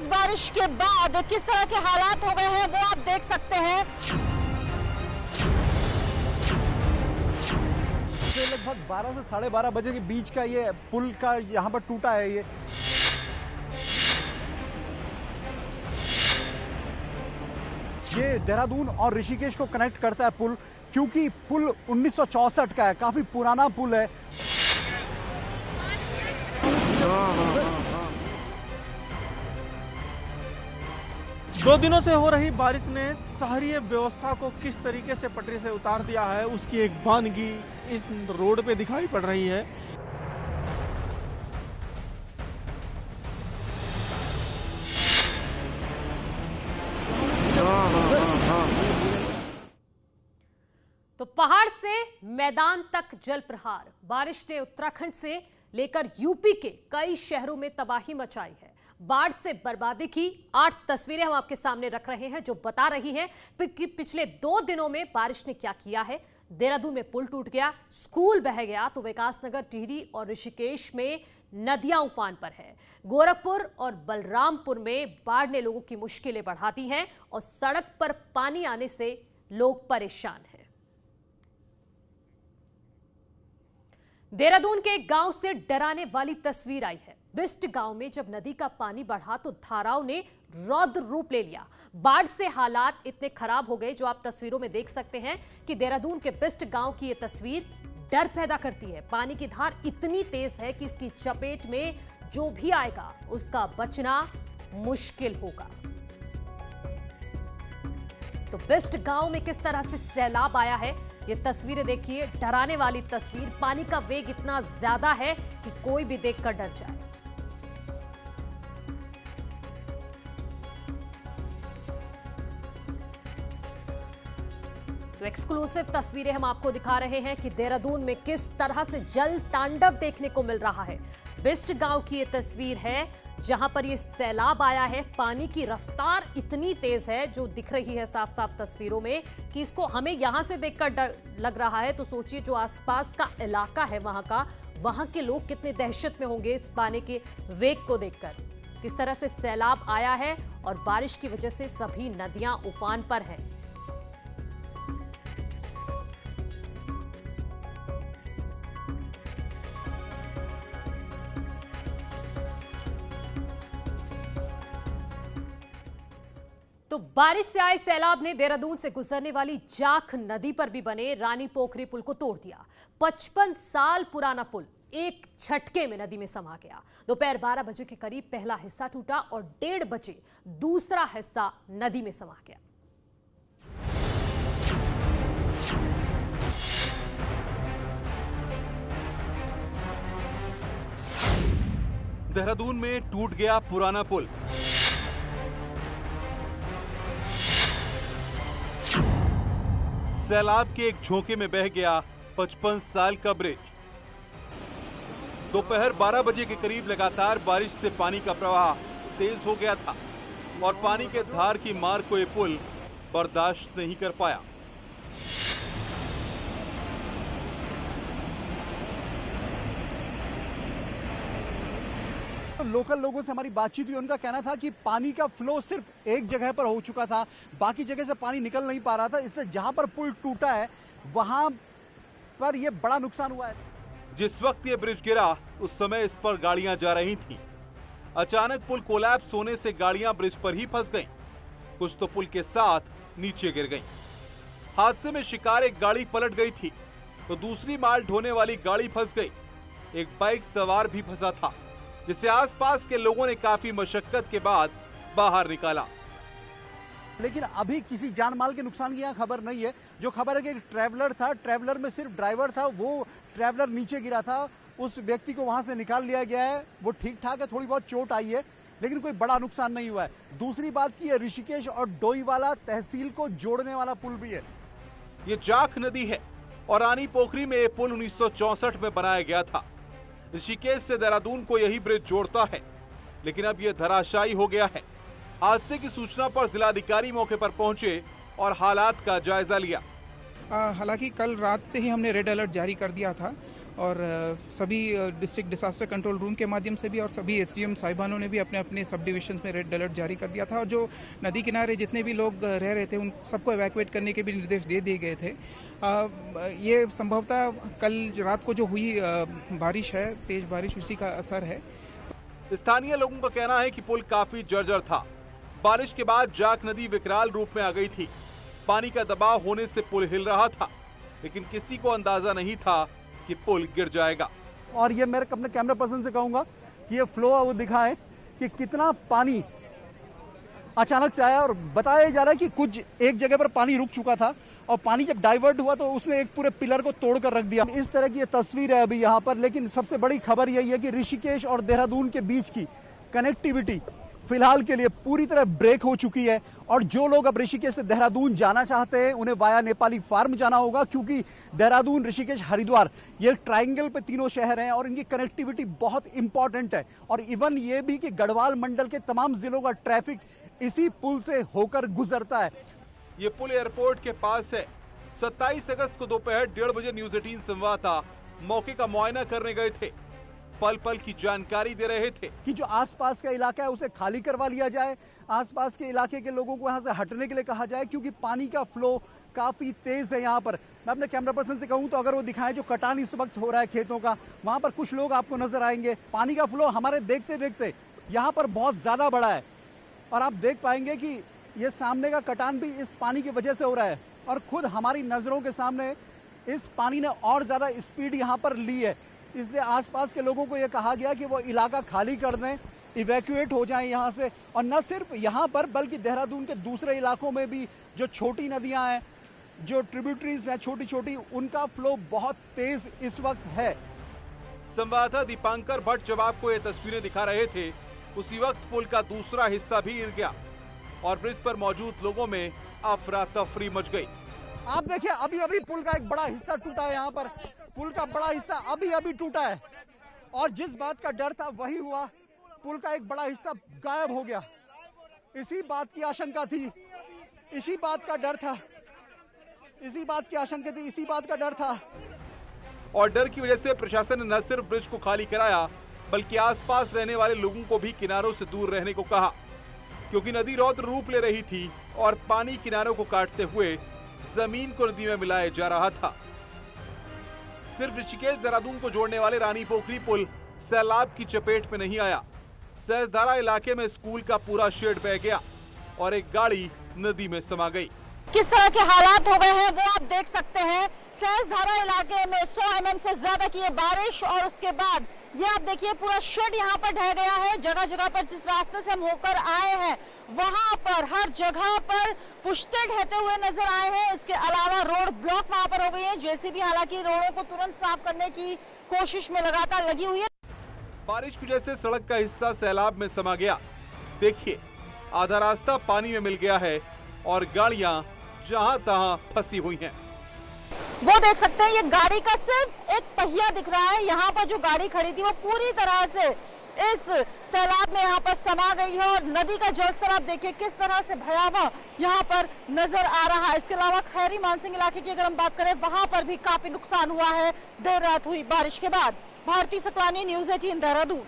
बारिश के बाद किस तरह के हालात हो गए हैं वो आप देख सकते हैं। लगभग 12 से 12:30 बजे के बीच का ये पुल का यहाँ पर टूटा है। ये देहरादून और ऋषिकेश को कनेक्ट करता है पुल, क्योंकि पुल 1964 का है, काफी पुराना पुल है। दो दिनों से हो रही बारिश ने शहरी व्यवस्था को किस तरीके से पटरी से उतार दिया है, उसकी एक बानगी इस रोड पे दिखाई पड़ रही है। तो पहाड़ से मैदान तक जल प्रहार, बारिश ने उत्तराखंड से लेकर यूपी के कई शहरों में तबाही मचाई है। बाढ़ से बर्बादी की 8 तस्वीरें हम आपके सामने रख रहे हैं, जो बता रही हैं कि पिछले 2 दिनों में बारिश ने क्या किया है। देहरादून में पुल टूट गया, स्कूल बह गया, तो विकासनगर, टिहरी और ऋषिकेश में नदियां उफान पर है। गोरखपुर और बलरामपुर में बाढ़ ने लोगों की मुश्किलें बढ़ा दी हैं और सड़क पर पानी आने से लोग परेशान हैं। देहरादून के एक गांव से डराने वाली तस्वीर आई है। बिस्ट गांव में जब नदी का पानी बढ़ा तो धाराओं ने रौद्र रूप ले लिया। बाढ़ से हालात इतने खराब हो गए, जो आप तस्वीरों में देख सकते हैं कि देहरादून के बिस्ट गांव की यह तस्वीर डर पैदा करती है। पानी की धार इतनी तेज है कि इसकी चपेट में जो भी आएगा उसका बचना मुश्किल होगा। तो बिस्ट गांव में किस तरह से सैलाब आया है, ये तस्वीरें देखिए। डराने वाली तस्वीर, पानी का वेग इतना ज्यादा है कि कोई भी देखकर डर जाए। तो एक्सक्लूसिव तस्वीरें हम आपको दिखा रहे हैं कि देहरादून में किस तरह से जल तांडव देखने को मिल रहा है। बिस्ट गांव की ये तस्वीर है जहां पर ये सैलाब आया है। पानी की रफ्तार इतनी तेज है, जो दिख रही है साफ साफ तस्वीरों में, कि इसको हमें यहां से देखकर डर लग रहा है, तो सोचिए जो आसपास का इलाका है वहां के लोग कितने दहशत में होंगे इस पानी के वेग को देखकर। किस तरह से सैलाब आया है और बारिश की वजह से सभी नदियां उफान पर हैं। तो बारिश से आए सैलाब ने देहरादून से गुजरने वाली जाख नदी पर भी बने रानी पोखरी पुल को तोड़ दिया। 55 साल पुराना पुल एक झटके में नदी में समा गया। दोपहर 12 बजे के करीब पहला हिस्सा टूटा और 1:30 बजे दूसरा हिस्सा नदी में समा गया। देहरादून में टूट गया पुराना पुल। सैलाब के एक झोंके में बह गया 55 साल का ब्रिज। दोपहर 12 बजे के करीब लगातार बारिश से पानी का प्रवाह तेज हो गया था और पानी के धार की मार को ये पुल बर्दाश्त नहीं कर पाया। तो लोकल लोगों से हमारी बातचीत हुई, उनका कहना था कि पानी का फ्लो सिर्फ एक जगह पर हो चुका था, बाकी जगह से पानी निकल नहीं पा रहा था, इसलिए जहां पर पुल टूटा है वहां पर यह बड़ा नुकसान हुआ है। जिस वक्त ये ब्रिज गिरा उस समय इस पर गाड़ियां जा रही थीं। अचानक पुल कोलैप्स होने से गाड़ियां ब्रिज पर ही फंस गईं। कुछ तो पुल के साथ नीचे गिर गईं। हादसे में शिकार एक गाड़ी पलट गई थी तो दूसरी माल ढोने वाली गाड़ी फंस गई। एक बाइक सवार भी फंसा था, जिसे आसपास के लोगों ने काफी मशक्कत के बाद बाहर निकाला। लेकिन अभी किसी जान माल के नुकसान की यहाँ खबर नहीं है। जो खबर है कि एक ट्रैवलर था, ट्रैवलर में सिर्फ ड्राइवर था, वो ट्रैवलर नीचे गिरा था, उस व्यक्ति को वहां से निकाल लिया गया है, वो ठीक ठाक है, थोड़ी बहुत चोट आई है, लेकिन कोई बड़ा नुकसान नहीं हुआ है। दूसरी बात की है, ऋषिकेश और डोईवाला तहसील को जोड़ने वाला पुल भी है। ये जाख नदी है और रानी पोखरी में ये पुल 1964 में बनाया गया था। ऋषिकेश से देहरादून को यही ब्रिज जोड़ता है, लेकिन अब यह धराशायी हो गया है। हादसे की सूचना पर जिलाधिकारी मौके पर पहुंचे और हालात का जायजा लिया। हालांकि कल रात से ही हमने रेड अलर्ट जारी कर दिया था और सभी डिस्ट्रिक्ट डिजास्टर कंट्रोल रूम के माध्यम से भी और सभी एसडीएम साहिबानों ने भी अपने अपने सब डिविजन में रेड अलर्ट जारी कर दिया था और जो नदी किनारे जितने भी लोग रह रहे थे उन सबको एवैक्यूएट करने के भी निर्देश दे दिए गए थे। ये संभवतः कल रात को जो हुई बारिश है, तेज बारिश, उसी का असर है। स्थानीय लोगों का कहना है कि पुल काफी जर्जर था। बारिश के बाद जाख नदी विकराल रूप में आ गई थी। पानी का दबाव होने से पुल हिल रहा था, लेकिन किसी को अंदाजा नहीं था कि पुल गिर जाएगा। और ये मेरे अपने कैमरा पर्सन से कहूंगा कि ये फ्लो वो दिखाए कि कितना पानी अचानक से आया और बताया जा रहा है कि कुछ एक जगह पर पानी रुक चुका था और पानी जब डाइवर्ट हुआ तो उसने एक पूरे पिलर को तोड़कर रख दिया। इस तरह की ये तस्वीर है अभी यहाँ पर। लेकिन सबसे बड़ी खबर यही है कि ऋषिकेश और देहरादून के बीच की कनेक्टिविटी फिलहाल के लिए पूरी तरह ब्रेक हो चुकी है और जो लोग अब ऋषिकेश से देहरादून जाना चाहते हैं उन्हें वाया नेपाली फार्म जाना होगा, क्योंकि देहरादून, ऋषिकेश, हरिद्वार ये ट्रायंगल पे तीनों शहर हैं और इनकी कनेक्टिविटी बहुत इंपॉर्टेंट है। और इवन ये भी कि गढ़वाल मंडल के तमाम जिलों का ट्रैफिक इसी पुल से होकर गुजरता है। ये पुल एयरपोर्ट के पास है। 27 अगस्त को दोपहर 1:30 बजे न्यूज 18 संवाददाता मौके का मुआयना करने गए थे। पल पल की जानकारी दे रहे थे कि जो आसपास का इलाका है उसे खाली करवा लिया जाए, आसपास के इलाके के लोगों को यहाँ से हटने के लिए कहा जाए, क्योंकि पानी का फ्लो काफी तेज है यहाँ पर। मैं अपने कैमरा पर्सन से कहूँ तो अगर वो दिखाएं जो कटान इस वक्त हो रहा है खेतों का, वहां पर कुछ लोग आपको नजर आएंगे। पानी का फ्लो हमारे देखते देखते यहाँ पर बहुत ज्यादा बढ़ा है और आप देख पाएंगे कि ये सामने का कटान भी इस पानी की वजह से हो रहा है और खुद हमारी नजरों के सामने इस पानी ने और ज्यादा स्पीड यहाँ पर ली है। इसलिए आसपास के लोगों को यह कहा गया कि वो इलाका खाली कर दें, इवैक्यूएट हो जाएं यहाँ से। और न सिर्फ यहाँ पर बल्कि देहरादून के दूसरे इलाकों में भी जो छोटी नदियाँ हैं, जो ट्रिब्यूटरीज हैं छोटी छोटी, उनका फ्लो बहुत तेज इस वक्त है। संवाददाता दीपांकर भट्ट जब आपको ये तस्वीरें दिखा रहे थे उसी वक्त पुल का दूसरा हिस्सा भी गिर गया और ब्रिज पर मौजूद लोगों में अफरा तफरी मच गई। आप देखिए अभी अभी पुल का एक बड़ा हिस्सा टूटा है। यहाँ पर पुल का बड़ा हिस्सा अभी अभी टूटा है और जिस बात का डर था वही हुआ। पुल का एक बड़ा हिस्सा गायब हो गया। इसी बात की आशंका थी, इसी बात का डर था, इसी बात की आशंका थी, इसी बात का डर था। और डर की वजह से प्रशासन ने न सिर्फ ब्रिज को खाली कराया बल्कि आसपास रहने वाले लोगों को भी किनारों से दूर रहने को कहा, क्योंकि नदी रौद्र रूप ले रही थी और पानी किनारों को काटते हुए जमीन को नदी में मिलाया जा रहा था। सिर्फ ऋषिकेश देहरादून को जोड़ने वाले रानी पोखरी पुल सैलाब की चपेट में नहीं आया। सहसधारा इलाके में स्कूल का पूरा शेड बह गया और एक गाड़ी नदी में समा गई। किस तरह के हालात हो गए हैं वो आप देख सकते हैं। सहसधारा इलाके में 100 mm से ज्यादा की ये बारिश और उसके बाद ये आप देखिए पूरा शेड यहाँ पर ढह गया है। जगह जगह पर जिस रास्ते से हम होकर आए हैं वहां पर हर जगह पर पुश्ते ढहते हुए नजर आए हैं। इसके अलावा रोड ब्लॉक वहां पर हो गई है। जेसीबी हालांकि रोडों को तुरंत साफ करने की कोशिश में लगातार लगी हुई है। बारिश की वजह से सड़क का हिस्सा सैलाब में समा गया। देखिए आधा रास्ता पानी में मिल गया है और गाड़ियां जहां तहां फंसी हुई हैं। वो देख सकते हैं ये गाड़ी का सिर्फ एक पहिया दिख रहा है। यहाँ पर जो गाड़ी खड़ी थी वो पूरी तरह से इस सैलाब में यहाँ पर समा गई है और नदी का जलस्तर आप देखिए किस तरह से भयावह यहाँ पर नजर आ रहा है। इसके अलावा खैरी मानसिंह इलाके की अगर हम बात करें वहां पर भी काफी नुकसान हुआ है देर रात हुई बारिश के बाद। भारती सकलानी, न्यूज 18 देहरादून।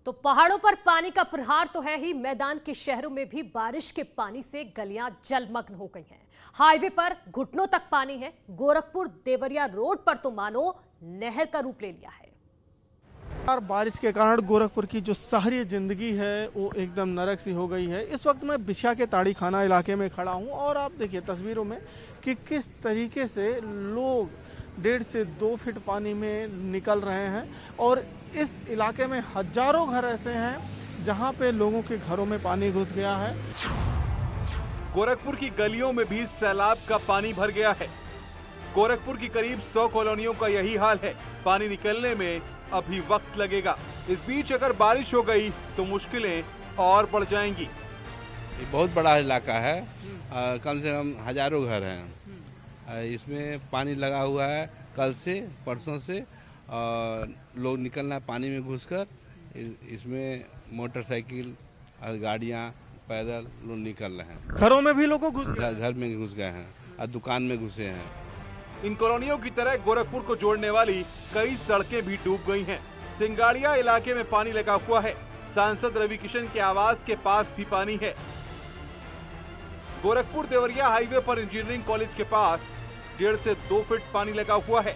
तो पहाड़ों पर पानी का प्रहार तो है ही, मैदान के शहरों में भी बारिश के पानी से गलियां जलमग्न हो गई हैं। हाईवे पर घुटनों तक पानी है। गोरखपुर देवरिया रोड पर तो मानो नहर का रूप ले लिया है। बारिश के कारण गोरखपुर की जो शहरी जिंदगी है वो एकदम नरक सी हो गई है। इस वक्त मैं बिछिया के ताड़ी खाना इलाके में खड़ा हूं और आप देखिए तस्वीरों में कि किस तरीके से लोग 1.5 से 2 फीट पानी में निकल रहे हैं और इस इलाके में हजारों घर ऐसे हैं जहां पे लोगों के घरों में पानी घुस गया है। गोरखपुर की गलियों में भी सैलाब का पानी भर गया है। गोरखपुर की करीब 100 कॉलोनियों का यही हाल है। पानी निकलने में अभी वक्त लगेगा। इस बीच अगर बारिश हो गई तो मुश्किलें और बढ़ जाएंगी। ये बहुत बड़ा इलाका है, कम से कम हजारों घर हैं। इसमें पानी लगा हुआ है कल से, परसों से, और लोग निकलना पानी में घुसकर। इसमें मोटरसाइकिल और गाड़ियाँ पैदल लोग निकल रहे हैं। घरों में भी लोगों घुस गए, घर में घुस गए हैं और दुकान में घुसे हैं। इन कॉलोनियों की तरह गोरखपुर को जोड़ने वाली कई सड़कें भी डूब गई हैं। सिंगाड़िया इलाके में पानी लगा हुआ है। सांसद रवि किशन के आवास के पास भी पानी है। गोरखपुर देवरिया हाईवे पर इंजीनियरिंग कॉलेज के पास 1.5 से 2 फीट पानी लगा हुआ है।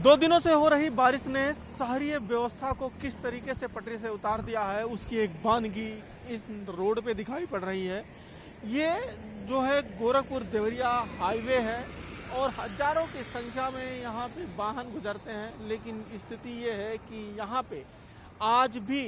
2 दिनों से हो रही बारिश ने शहरीय व्यवस्था को किस तरीके से पटरी से उतार दिया है, उसकी एक बानगी इस रोड पे दिखाई पड़ रही है। ये जो है गोरखपुर देवरिया हाईवे है और हजारों की संख्या में यहाँ पे वाहन गुजरते हैं, लेकिन स्थिति ये है कि यहाँ पे आज भी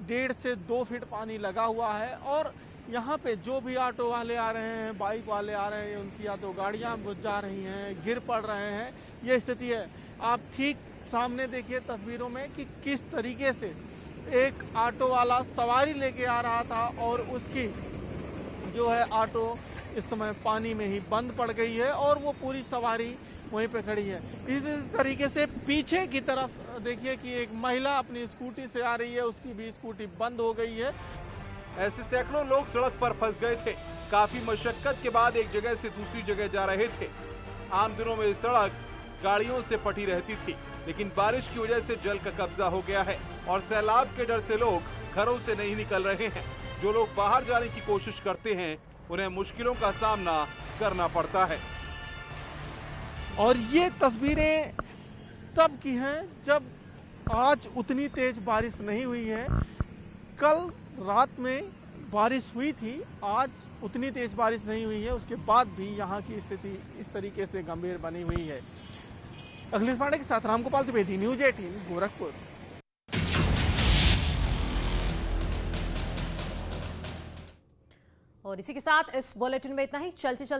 1.5 से 2 फीट पानी लगा हुआ है और यहाँ पे जो भी ऑटो वाले आ रहे हैं, बाइक वाले आ रहे हैं, उनकी या तो गाड़ियाँ बुझ जा रही हैं, गिर पड़ रहे हैं, ये स्थिति है। आप ठीक सामने देखिए तस्वीरों में कि किस तरीके से एक ऑटो वाला सवारी लेके आ रहा था और उसकी जो है ऑटो इस समय पानी में ही बंद पड़ गई है और वो पूरी सवारी वहीं पे खड़ी है। इस तरीके से पीछे की तरफ देखिए कि एक महिला अपनी स्कूटी से आ रही है, उसकी भी स्कूटी बंद हो गई है। ऐसे सैकड़ों लोग सड़क पर फंस गए थे। काफी मशक्कत के बाद एक जगह से दूसरी जगह जा रहे थे। आम दिनों में सड़क गाड़ियों से पटी रहती थी, लेकिन बारिश की वजह से जल का कब्जा हो गया है और सैलाब के डर से लोग घरों से नहीं निकल रहे हैं। जो लोग बाहर जाने की कोशिश करते हैं, उन्हें मुश्किलों का सामना करना पड़ता है। और ये तस्वीरें तब की हैं जब आज उतनी तेज बारिश नहीं हुई है। कल रात में बारिश हुई थी, आज उतनी तेज बारिश नहीं हुई है। उसके बाद भी यहाँ की स्थिति इस तरीके से गंभीर बनी हुई है। अखिलेश पांडे के साथ रामगोपाल द्विवेदी, न्यूज़ 18 गोरखपुर। और इसी के साथ इस बुलेटिन में इतना ही। चलते चलते